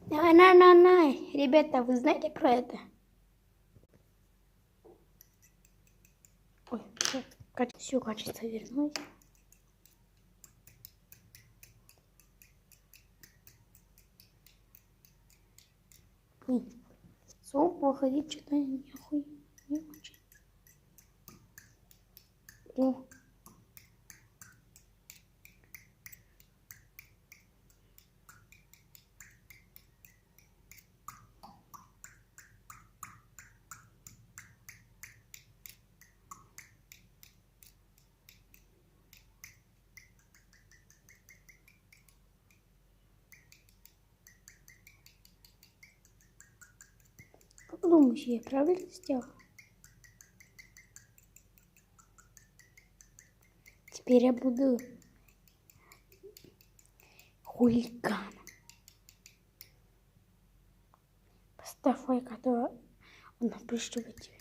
Ребята, вы знаете про это? Ой, все качество вернулось. Сок выходить что-то нихуя не очень. О. Как думаешь, я правильно сделал? Теперь я буду хулиганом. Поставь лайк, а то он напрыгивает тебя.